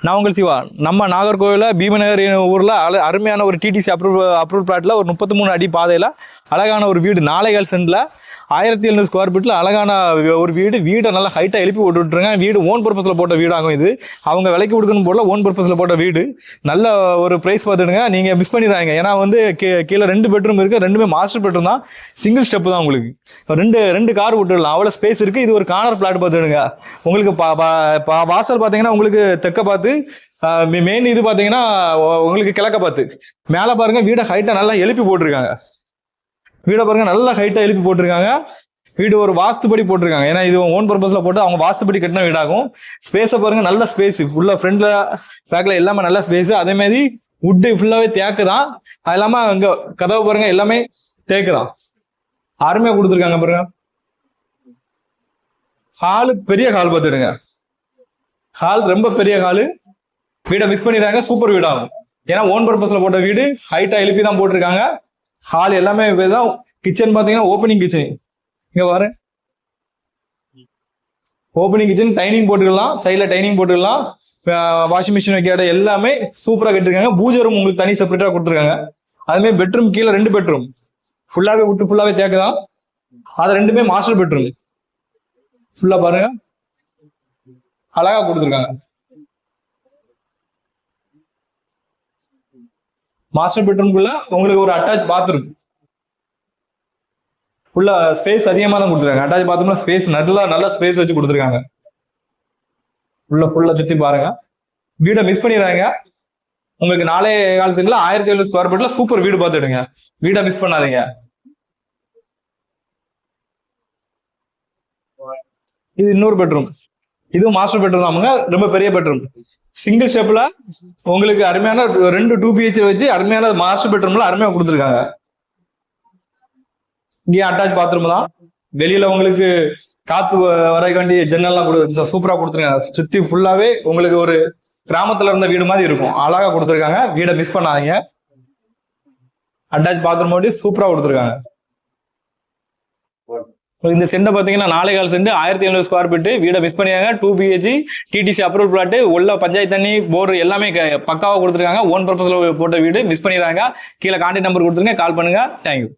நான் உங்கள் சிவா. நம்ம நாகர்கோவில பீமநகர் ஊர்ல அருமையான ஒரு டிடிசி அப்ரூவல் பிளாட்ல ஒரு 33 அடி பாதையில அழகான ஒரு வீடு 4.5 சென்ட்ல 1700 ஸ்கொயர் ஃபீட்ல அழகான ஒரு வீடை நல்லா ஹைட்டா எழுப்பி போட்டு விட்டுருங்க. வீடு ஓன் பர்பஸ்ல போட்ட வீடாகும். இது அவங்க விலைக்கு கொடுக்கணும் போல ஓன் பர்பஸ்ல போட்ட வீடு. நல்ல ஒரு பிரைஸ் பார்த்துடுங்க, நீங்க மிஸ் பண்ணிடுறாங்க. ஏன்னா வந்து கீழே 2 பெட்ரூம் இருக்கு, 2மே மாஸ்டர் பெட்ரூம் தான், சிங்கிள் ஸ்டெப் தான். உங்களுக்கு ரெண்டு கார் விட்டுடலாம், அவ்வளவு ஸ்பேஸ் இருக்கு. இது ஒரு கார்னர் பிளாட் பார்த்துடுங்க. உங்களுக்கு வாசல் பாத்தீங்கன்னா உங்களுக்கு தெற்க பார்த்து, மெயின் இது பாத்தீங்கன்னா உங்களுக்கு கிழக்க பார்த்து. மேல பாருங்க வீடை ஹைட்டா நல்லா எழுப்பி போட்டிருக்காங்க. வீடை பாருங்க நல்லா ஹைட்டா எழுப்பி போட்டிருக்காங்க. வீடு ஒரு வாஸ்துபடி போட்டிருக்காங்க. ஏன்னா இது ஓன் பர்பஸ்ல போட்டு அவங்க வாஸ்துபடி கட்டின வீடாகும். ஸ்பேஸை பாருங்க, நல்ல ஸ்பேஸ் ஃபுல்லா, ஃப்ரண்ட்ல பேக்ல எல்லாமே நல்ல ஸ்பேஸ். அதே மாதிரி வுட்டு ஃபுல்லாவே தேக்கு தான். அது இல்லாம அங்க கதவு பாருங்க எல்லாமே தேக்கு தான். அருமையா கொடுத்துருக்காங்க பாருங்க. ஹாலு பெரிய ஹால் பார்த்துடுங்க. ஹால் ரொம்ப பெரிய ஹாலு. வீடை மிஸ் பண்ணிடுறாங்க, சூப்பர் வீடாகும். ஏன்னா ஓன் பர்பஸ்ல போட்ட வீடு ஹைட்டா எழுப்பி தான் போட்டிருக்காங்க. ஹால் எல்லாமே தான். கிச்சன் பாத்தீங்கன்னா ஓப்பனிங் கிச்சன். இங்க பாரு, ஓப்பனிங் கிச்சன், டைனிங் போட்டுக்கலாம், சைட்ல டைனிங் போட்டுக்கலாம், வாஷிங் மிஷின் வைக்க இடம் எல்லாமே சூப்பரா கட்டிருக்காங்க. பூஜை ரூம் உங்களுக்கு தனி செப்பரேட்டா கொடுத்துருக்காங்க. அதுமாதிரி பெட்ரூம் கீழே 2 பெட்ரூம் ஃபுல்லாவே விட்டு ஃபுல்லாவே தேக்குதான். அது 2மே மாஸ்டர் பெட்ரூம். ஃபுல்லா பாருங்க அழகா கொடுத்துருக்காங்க. மாஸ்டர் பெட்ரூம்குள்ள உங்களுக்கு ஒரு அட்டாச் பாத்ரூம். உள்ள ஸ்பேஸ் அதிகமா தான் கொடுத்துருக்காங்க. அட்டாச் பாத்ரூம்ல ஸ்பேஸ் நல்ல ஸ்பேஸ் வச்சு கொடுத்துருக்காங்க. உள்ள ஃபுல்லா சுத்தி பாருங்க. வீடை மிஸ் பண்ணிடுறாங்க. உங்களுக்கு 4.25 சென்ட்ல 1700 ஸ்கொயர் ஃபீட்ல சூப்பர் வீடு பார்த்துடுங்க. வீடை மிஸ் பண்ணாதீங்க. இது இன்னொரு பெட்ரூம். இதுவும் மாஸ்டர் பெட்ரூம் தான், ரொம்ப பெரிய பெட்ரூம். சிங்கிள் ஸ்டெப்ல உங்களுக்கு அருமையான 2 2 BHK வச்சு அருமையான மாஸ்டர் பெட்ரூம்ல அருமையா கொடுத்துருக்காங்க. இங்கேயும் அட்டாச் பாத்ரூம் தான். வெளியில உங்களுக்கு காத்து வரைக்காண்டி ஜன்னல்லாம் கொடுத்து சூப்பரா கொடுத்துருக்காங்க. சுத்தி ஃபுல்லாவே உங்களுக்கு ஒரு கிராமத்துல இருந்த வீடு மாதிரி இருக்கும். அழகா கொடுத்துருக்காங்க. வீடை மிஸ் பண்ணாதீங்க. அட்டாச் பாத்ரூம் ஓடி சூப்பரா கொடுத்துருக்காங்க. இந்த சென்டை பாத்தீங்கன்னா 4.25 சென்ட் 1700 ஸ்கொயர் ஃபீட். வீடை மிஸ் பண்ணியாங்க. 2 BHK டிடிசி அப்ரூவல் பிளாட். உள்ள பஞ்சாயத்து தண்ணி போர் எல்லாமே பக்காவா கொடுத்துருக்காங்க. ஓன் பர்பஸ்ல போட்ட வீடு. மிஸ் பண்ணிடுறாங்க. கீழே கான்டாக்ட் நம்பர் கொடுத்துருங்க, கால் பண்ணுங்க. தேங்க்யூ.